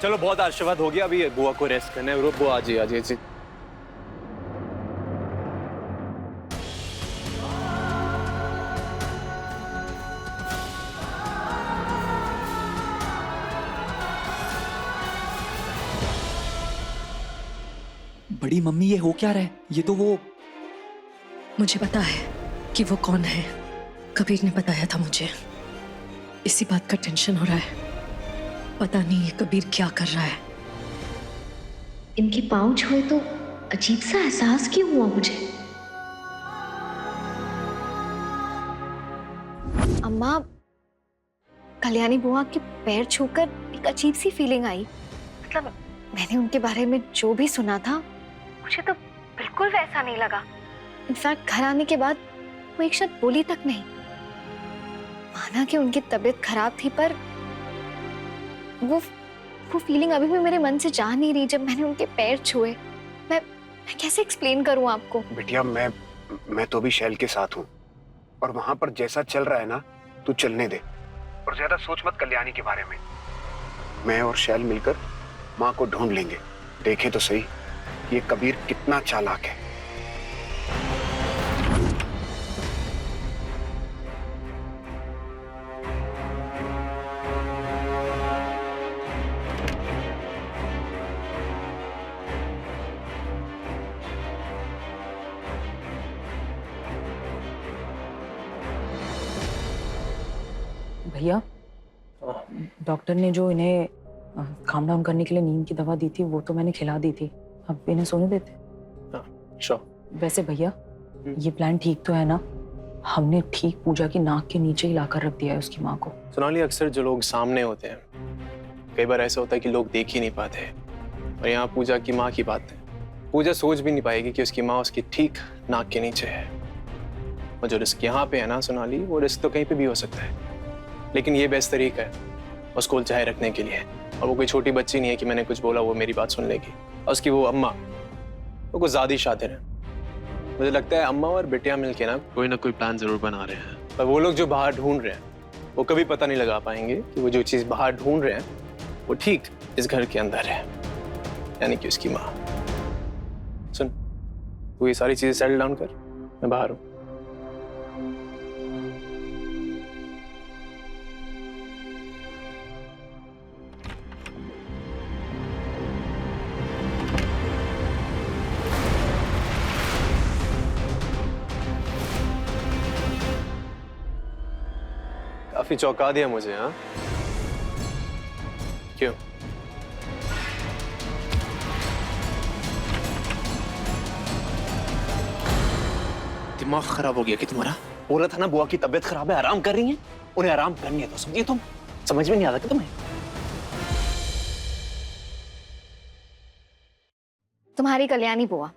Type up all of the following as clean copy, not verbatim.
चलो बहुत आशीर्वाद हो गया, अभी बुआ को रेस्ट करना है। बुआ आ जाइए, आ जाइए। बड़ी मम्मी ये हो क्या रहा है? ये तो वो मुझे पता है कि वो कौन है। कबीर ने बताया था मुझे। इसी बात का टेंशन हो रहा है। पता नहीं ये कबीर क्या कर रहा है। इनके पाँव छुए तो अजीब सा एहसास क्यों हुआ मुझे। अम्मा, कल्याणी बुआ के पैर छूकर एक अजीब सी फीलिंग आई। मतलब मैंने उनके बारे में जो भी सुना था मुझे तो बिल्कुल वैसा नहीं लगा। इनफैक्ट घर आने के बाद वो एक शब्द बोली तक नहीं। माना कि उनकी तबीयत खराब थी, पर वो फीलिंग अभी भी मेरे मन से जा नहीं रही जब मैंने उनके पैर छुए। मैं कैसे एक्सप्लेन करूं आपको। बिटिया, मैं तो भी शैल के साथ हूँ, और वहां पर जैसा चल रहा है ना, तू चलने दे और ज्यादा सोच मत कल्याणी के बारे में। मैं और शैल मिलकर माँ को ढूंढ लेंगे। देखे तो सही ये कबीर कितना चालाक है। भैया, डॉक्टर ने जो इन्हें काम डाउन करने के लिए नींद की दवा दी थी वो तो मैंने खिला दी थी। अब इन्हें सोने देते। श्योर। वैसे भैया, ये प्लान ठीक तो है ना? हमने ठीक पूजा की नाक के नीचे ही लाकर रख दिया है उसकी माँ को। सोनाली, अक्सर जो लोग सामने होते हैं, कई बार ऐसा होता है कि लोग देख ही नहीं पाते। और यहाँ पूजा की माँ की बात है। पूजा सोच भी नहीं पाएगी कि उसकी माँ उसकी ठीक नाक के नीचे है। और जो रिस्क यहाँ पे है ना सोनाली, वो रिस्क तो कहीं पे भी हो सकता है, लेकिन ये बेस्ट तरीका है उसको उलझाए रखने के लिए। और वो कोई छोटी बच्ची नहीं है कि मैंने कुछ बोला वो मेरी बात सुन लेगी। और उसकी वो अम्मा, वो कुछ ज्यादा ही शातिर है। मुझे लगता है अम्मा और बिटिया मिलके ना कोई प्लान जरूर बना रहे हैं। पर वो लोग जो बाहर ढूंढ रहे हैं वो कभी पता नहीं लगा पाएंगे कि वो जो चीज बाहर ढूंढ रहे हैं वो ठीक इस घर के अंदर है, यानी कि उसकी माँ। सुन, तू ये सारी चीजें सेटल डाउन कर, मैं बाहर हूँ। काफी चौंका दिया मुझे। हाँ, क्यों? दिमाग खराब हो गया कि तुम्हारा? बोला था ना बुआ की तबीयत खराब है, आराम कर रही हैं। उन्हें आराम करनी है तो समझिए तुम। समझ में नहीं आता कि तुम्हें? तुम्हारी कल्याणी बुआ,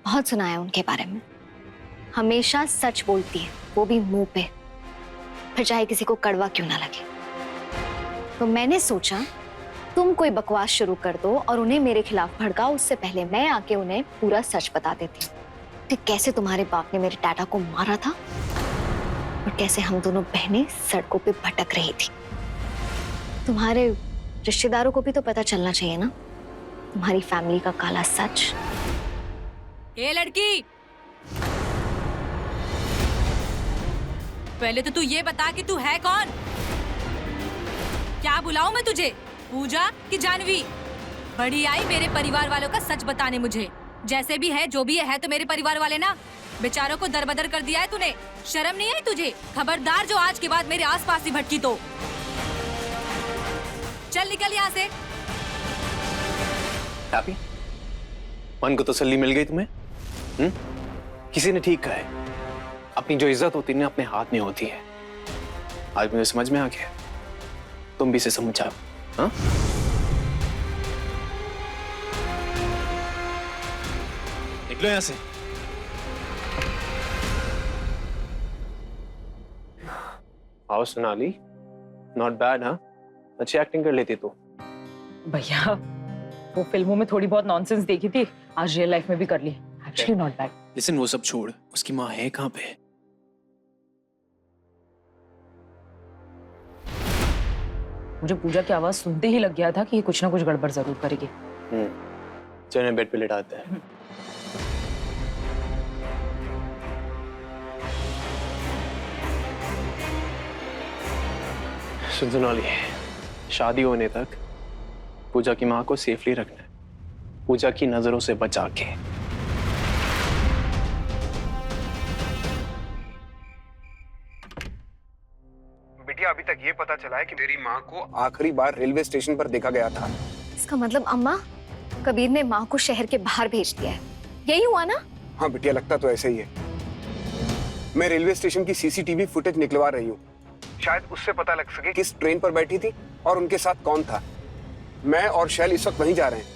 बहुत सुना है उनके बारे में। हमेशा सच बोलती है, वो भी मुंह पे, फिर चाहे किसी को कड़वा क्यों ना लगे। तो मैंने सोचा तुम कोई बकवास शुरू कर दो और उन्हें मेरे खिलाफ भड़काओ, उससे पहले मैं आके उन्हें पूरा सच बता देती कि कैसे तुम्हारे बाप ने मेरे डाटा को मारा था और कैसे हम दोनों बहनें सड़कों पे भटक रही थी। तुम्हारे रिश्तेदारों को भी तो पता चलना चाहिए ना, तुम्हारी फैमिली का काला सच। ए लड़की, पहले तो तू ये बता कि तू है कौन? क्या बुलाऊं मैं तुझे, पूजा कि जानवी? बड़ी आई मेरे परिवार वालों का सच बताने मुझे। जैसे भी है, जो भी है तो मेरे परिवार वाले ना। बेचारों को दरबदर कर दिया है तूने। शर्म नहीं आई तुझे? खबरदार जो आज के बाद मेरे आसपास ही भटकी तो चल निकल यहाँ से। हैप्पी? मन को तसल्ली मिल गई तुम्हें? किसी ने ठीक कहा है, अपनी जो इज्जत होती है ना अपने हाथ में होती है। आज मुझे समझ में आ गया, तुम भी इसे समझाओ। हाँ? निकलो यहां से। आओ सोनाली, नॉट बैड। हाँ, अच्छी एक्टिंग कर लेती तू। भैया, वो फिल्मों में थोड़ी बहुत नॉनसेंस देखी थी, आज रियल लाइफ में भी कर ली। Actually not bad. लिसन, वो सब छोड़, उसकी माँ है कहाँ पे? मुझे पूजा की आवाज सुनते ही लग गया था कि ये कुछ ना कुछ गड़बड़ जरूर करेगी। चलो बेड पे लिटाते हैं। सुन सोनाली, शादी होने तक पूजा की माँ को सेफली रखना है, पूजा की नजरों से बचा के। बिटिया, अभी तक ये पता चला है कि मेरी माँ को आखिरी बार रेलवे स्टेशन पर देखा गया था। इसका मतलब अम्मा, कबीर ने माँ को शहर के बाहर भेज दिया है, यही हुआ ना? हाँ बिटिया, लगता तो ऐसा ही है। मैं रेलवे स्टेशन की सीसीटीवी फुटेज निकलवा रही हूँ, शायद उससे पता लग सके किस ट्रेन पर बैठी थी और उनके साथ कौन था। मैं और शैल इस वक्त वहीं जा रहे हैं।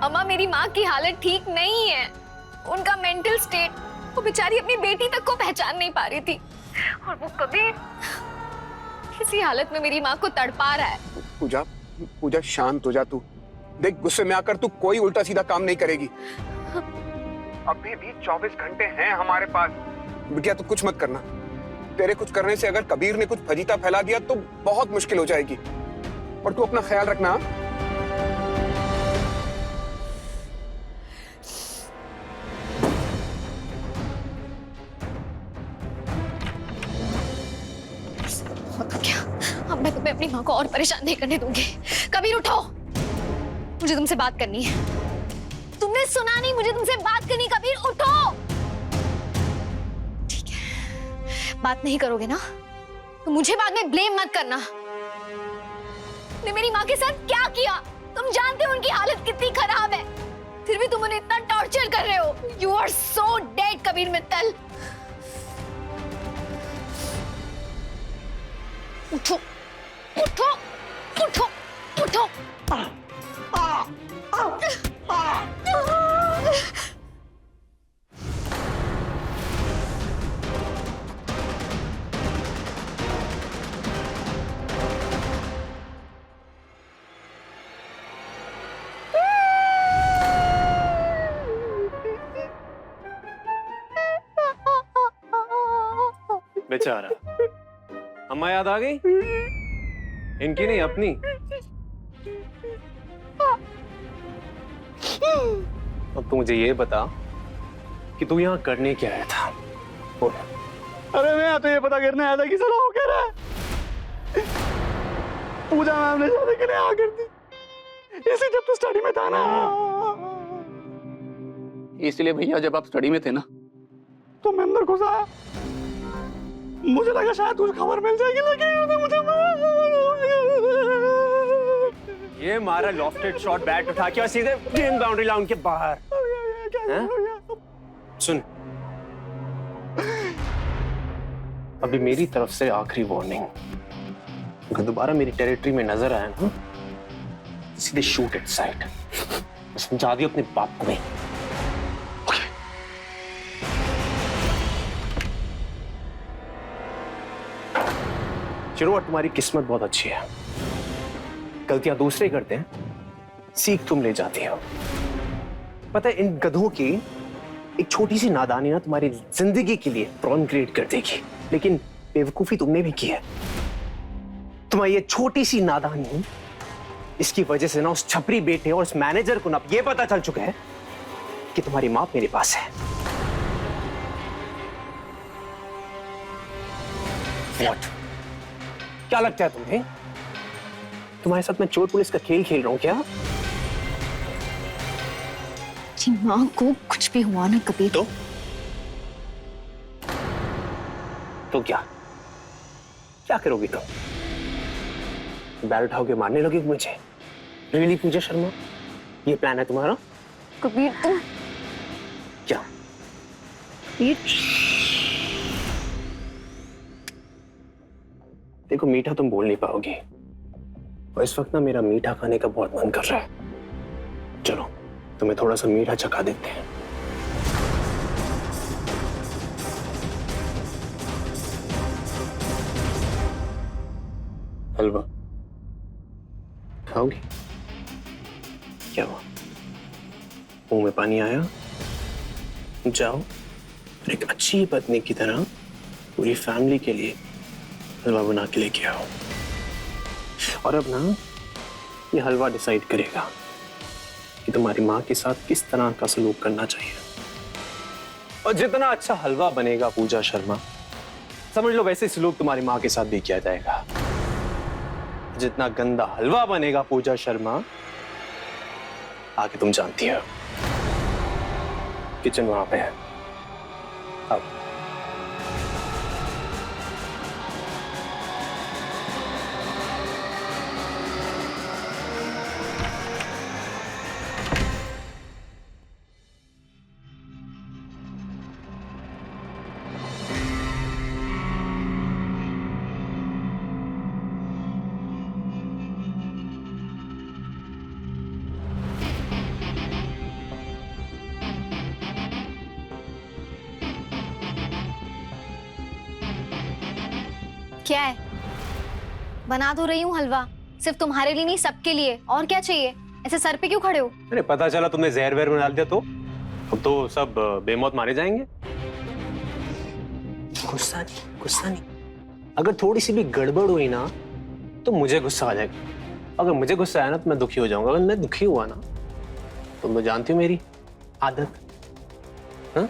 अम्मा, मेरी माँ की हालत ठीक नहीं है। उनका मेंटल स्टेट, वो बेचारी अपनी बेटी तक को पहचान नहीं पा रही थी, और वो कबीर किसी हालत में मेरी माँ को तड़पा रहा है। पूजा शांत हो जा तू। देख, गुस्से में आकर तू कोई उल्टा सीधा काम नहीं करेगी। अभी भी 24 घंटे हैं हमारे पास। बिटिया, तू कुछ मत करना। तेरे कुछ करने से अगर कबीर ने कुछ फजीता फैला दिया तो बहुत मुश्किल हो जाएगी। और तू अपना ख्याल रखना। तो क्या, अब मैं तुम्हें अपनी माँ को और परेशान नहीं करने दूंगी। कबीर उठो, मुझे तुमसे बात करनी है। तुमने सुना नहीं, मुझे तुमसे बात करनी। कबीर उठो। ठीक है, बात नहीं करोगे ना तो मुझे बाद में ब्लेम मत करना। तुमने मेरी माँ के साथ क्या किया? तुम जानते हो उनकी हालत कितनी खराब है, फिर भी तुम उन्हें इतना टॉर्चर कर रहे हो। You are so dead Kabir Mittal. उठो, उठो, उठो, उठो। बेचारा, अम्मा याद आ गई? इनकी नहीं, अपनी। अब तू मुझे ये बता कि तू यहाँ करने क्या आया था? बोल। अरे मैं तो ये पता करने आया था कि साला हो क्या रहा है। पूजा मैम ने शादी के लिए आ कर दी, इसी जब तू स्टडी में था ना। इसलिए भैया जब आप स्टडी में थे ना तो मैं अंदर घुस आया, मुझे लगा शायद कुछ खबर मिल जाएगी, लेकिन मुझे ये मारा लॉफ्टेड शॉट बैट उठा के और सीधे गेम बाउंड्री लाइन के बाहर। सुन, अभी मेरी तरफ से आखिरी वार्निंग, अगर दोबारा मेरी टेरिटरी में नजर आया ना, सीधे शूट इट साइड। समझा दियो अपने बाप को नहीं। चिरोवर, तुम्हारी किस्मत बहुत अच्छी है। गलतियां दूसरे करते हैं, सीख तुम ले जाती हो। पता है, इन गधों की एक छोटी सी नादानी ना तुम्हारी जिंदगी के लिए प्रॉब्लम क्रिएट कर देगी। लेकिन बेवकूफी तुमने भी की है। तुम्हारी ये छोटी सी नादानी, इसकी वजह से ना उस छपरी बेटे और उस मैनेजर को ना ये पता चल चुका है कि तुम्हारी मां मेरे पास है। What? क्या लगता है तुम्हें? तुम्हारे साथ मैं चोर पुलिस का खेल खेल रहा हूं क्या? जी माँ को कुछ भी हुआ ना कबीर, तो क्या करोगी तुम? बैल उठाओगे, मारने लगोगे मुझे? रियली पूजा शर्मा, ये प्लान है तुम्हारा? कबीर तुम क्या? कबीर, देखो, मीठा तुम बोल नहीं पाओगी और इस वक्त ना मेरा मीठा खाने का बहुत मन कर रहा है। चलो तुम्हें थोड़ा सा मीठा चखा देते हैं। हलवा खाओगी? क्या हुआ, मुंह में पानी आया? जाओ, एक अच्छी पत्नी की तरह पूरी फैमिली के लिए हलवा बना के लेके आओ। और अब ना ये हलवा डिसाइड करेगा कि तुम्हारी माँ के साथ किस तरह का सलूक करना चाहिए। और जितना अच्छा हलवा बनेगा पूजा शर्मा, समझ लो वैसे सलूक तुम्हारी माँ के साथ भी किया जाएगा। जितना गंदा हलवा बनेगा पूजा शर्मा, आगे तुम जानती हो, किचन वहां पे है। अब क्या है? बना तो रही हूँ हलवा, सिर्फ तुम्हारे लिए नहीं सबके लिए। और क्या चाहिए? ऐसे सर पे क्यों खड़े हो? अरे पता चला तुमने जहर वहर में डाल दिया तो अब तो सब बेमौत मारे जाएंगे। गुस्सा नहीं। अगर थोड़ी सी भी गड़बड़ हुई ना तो मुझे गुस्सा आ जाएगा। अगर मुझे गुस्सा आया ना तो मैं दुखी हो जाऊंगा। अगर मैं दुखी हुआ ना तो मैं जानती हूँ मेरी आदत। हाँ?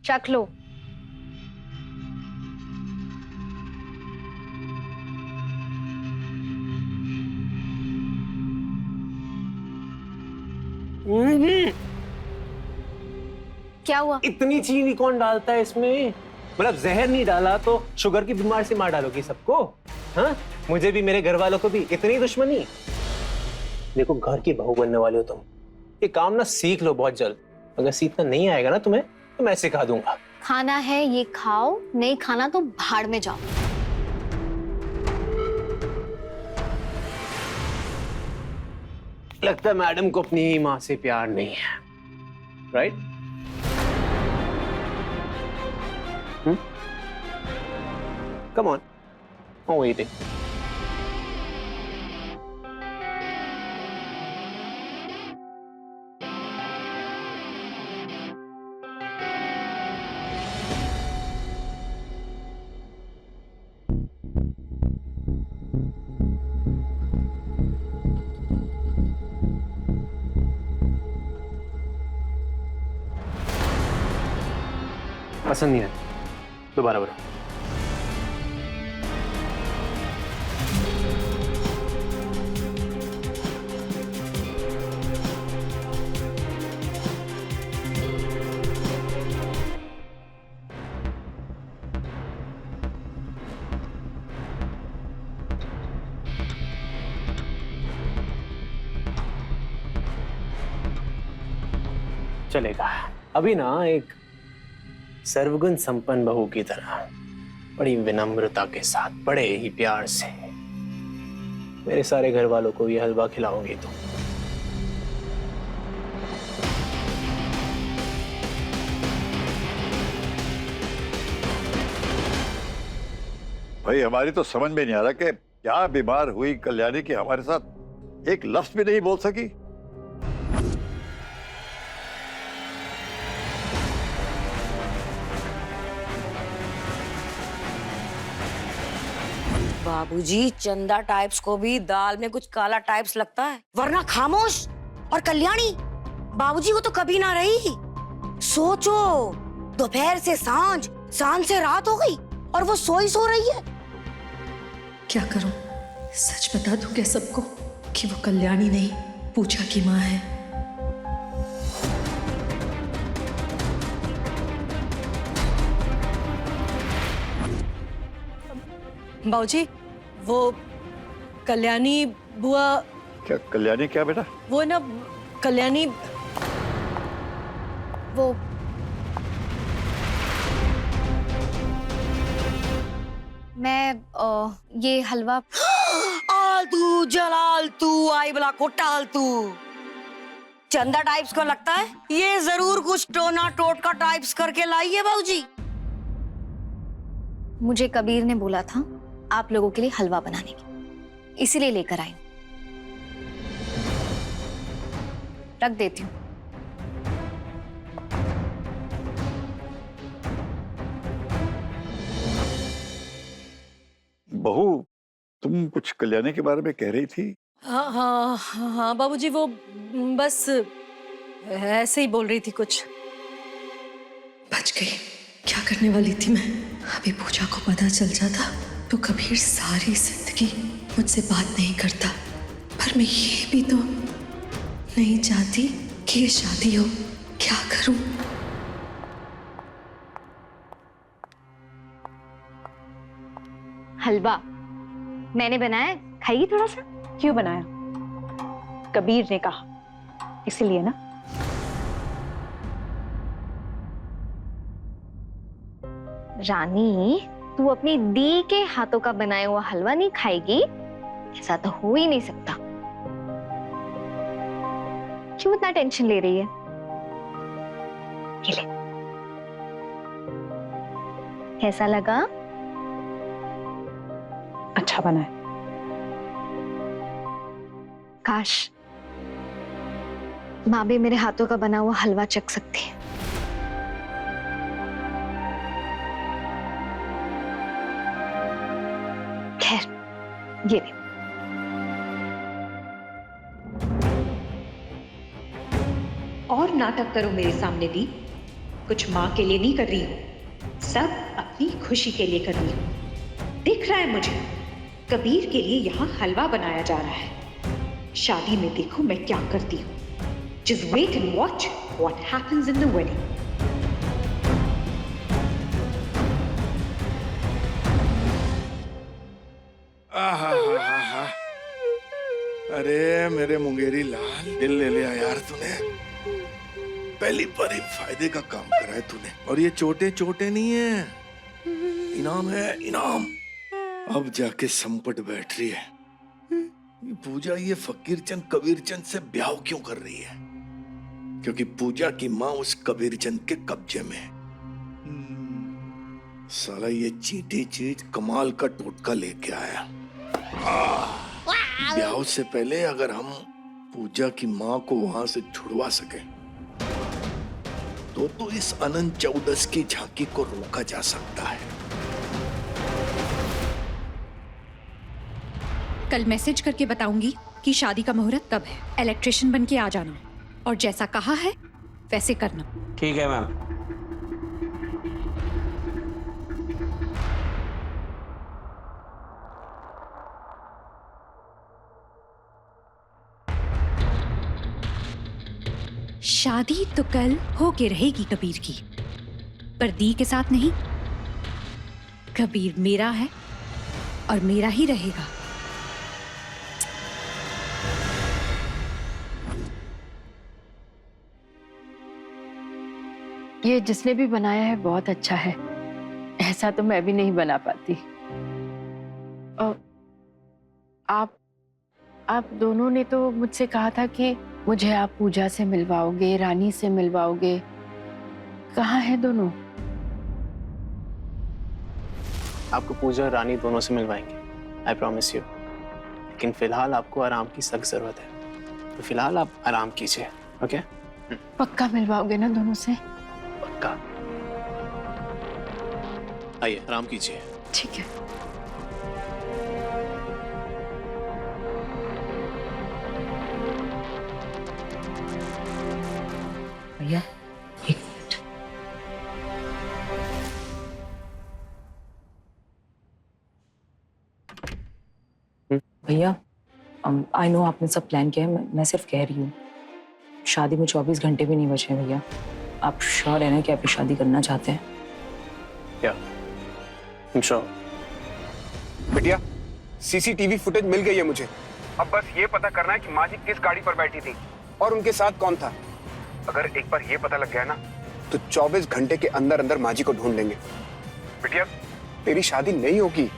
चख लो। क्या हुआ? इतनी चीनी कौन डालता है इसमें? मतलब जहर नहीं डाला तो शुगर की बीमारी से मार डालोगी सबको? हाँ? मुझे भी मेरे घर वालों को भी इतनी दुश्मनी? देखो घर की बहू बनने वाले हो तुम, ये काम ना सीख लो बहुत जल्द। अगर सीखना नहीं आएगा ना तुम्हें तो मैं सिखा दूंगा। खाना है ये खाओ, नहीं खाना तो भाड़ में जाओ। लगता है मैडम को अपनी माँ से प्यार नहीं है, right? Come on, I'm waiting. पसंद नहीं है, दोबारा बोलो। चलेगा। अभी ना एक सर्वगुण संपन्न बहू की तरह बड़ी विनम्रता के साथ, बड़े ही प्यार से मेरे सारे घर वालों को ये हलवा खिलाओगी तुम। भाई हमारी तो समझ में नहीं आ रहा कि क्या बीमार हुई कल्याणी की हमारे साथ एक लफ्ज भी नहीं बोल सकी। बाबूजी, चंदा टाइप्स को भी दाल में कुछ काला टाइप्स लगता है, वरना खामोश। और कल्याणी बाबूजी वो तो कभी ना रही। सोचो, दोपहर से सांझ, सांझ से रात हो गई और वो सो रही है। क्या करूं? सच बता दूं क्या सबको कि वो कल्याणी नहीं पूजा की माँ है? बाबूजी, वो कल्याणी बुआ। क्या कल्याणी क्या बेटा? वो ना कल्याणी वो मैं ये हलवा आलतू जलाल तू आई बला को टाल तू। चंदा टाइप्स को लगता है ये जरूर कुछ टोना टोटका टाइप्स करके लाई है बाबूजी। मुझे कबीर ने बोला था आप लोगों के लिए हलवा बनाने की, इसीलिए लेकर आई। रख देती हूँ। बहू, तुम कुछ कल्याणी के बारे में कह रही थी। हाँ हाँ हाँ बाबूजी, वो बस ऐसे ही बोल रही थी कुछ। बच गई। क्या करने वाली थी मैं? अभी पूजा को पता चल जाता तो कबीर सारी जिंदगी मुझसे बात नहीं करता। पर मैं ये भी तो नहीं चाहती कि ये शादी हो। क्या करूं? हलवा मैंने बनाया है, खाएगी थोड़ा सा? क्यों बनाया? कबीर ने कहा, इसीलिए ना। रानी, तू अपनी दी के हाथों का बनाया हुआ हलवा नहीं खाएगी? ऐसा तो हो ही नहीं सकता। क्यों इतना टेंशन ले रही है? ये ले। कैसा लगा? अच्छा बना है। काश माँ भी मेरे हाथों का बना हुआ हलवा चख सकती है। खैर, ये ले। और नाटक करो मेरे सामने दी। कुछ माँ के लिए नहीं कर रही हूँ, सब अपनी खुशी के लिए कर रही हूँ। दिख रहा है मुझे, कबीर के लिए यहाँ हलवा बनाया जा रहा है। शादी में देखो मैं क्या करती हूँ। Just wait and watch what happens in the wedding. अरे मेरे मुंगेरी लाल, दिल ले लिया यार तूने। पहली बार ही फायदे का काम करा है तूने। और ये चोटे चोटे नहीं है, इनाम है इनाम। अब जाके संपट बैठ रही है। ये पूजा ये फकीर चंद कबीर चंद से ब्याह क्यों कर रही है? क्योंकि पूजा की माँ उस कबीर चंद के कब्जे में है। साला ये चीटी चीज कमाल का टोटका लेके आया। ब्याह से पहले अगर हम पूजा की माँ को वहां से छुड़वा सके तो इस अनंत चौदस की झांकी को रोका जा सकता है। कल मैसेज करके बताऊंगी कि शादी का मुहूर्त कब है। इलेक्ट्रिशियन बन के आ जाना और जैसा कहा है वैसे करना। ठीक है मैम। शादी तो कल होके रहेगी कबीर की, पर दी के साथ नहीं। कबीर मेरा है और मेरा ही रहेगा। ये जिसने भी बनाया है बहुत अच्छा है। ऐसा तो मैं भी नहीं बना पाती। और आप दोनों ने तो मुझसे कहा था कि मुझे आप पूजा से मिलवाओगे, रानी से मिलवाओगे। कहाँ है दोनों? आपको पूजा और रानी दोनों से मिलवाएंगे, आई प्रॉमिस यू। लेकिन फिलहाल आपको आराम की सख्त जरूरत है, तो फिलहाल आप आराम कीजिए, ओके? पक्का मिलवाओगे ना दोनों से? पक्का। आइए आराम कीजिए। ठीक है। भैया एक मिनट। भैया आई नो आपने सब प्लान किया है, मैं सिर्फ कह रही हूँ शादी में 24 घंटे भी नहीं बचे हैं भैया। आप श्योर है ना कि आप ये शादी करना चाहते हैं? या श्योर। बिटिया, सीसीटीवी फुटेज मिल गई है मुझे। अब बस ये पता करना है कि माँ जी किस गाड़ी पर बैठी थी और उनके साथ कौन था। अगर एक बार ये पता लग गया ना तो 24 घंटे के अंदर अंदर माँ जी को ढूंढ लेंगे। बिटिया, तेरी शादी नहीं होगी।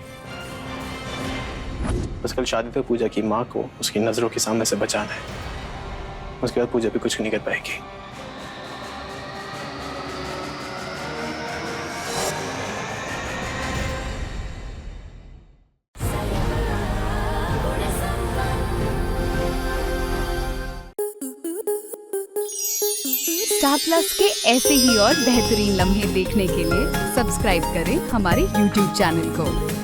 बस कल शादी तक पूजा की माँ को उसकी नजरों के सामने से बचाना है। उसके बाद पूजा भी कुछ नहीं कर पाएगी। स्टार प्लस के ऐसे ही और बेहतरीन लम्हे देखने के लिए सब्सक्राइब करें हमारे YouTube चैनल को।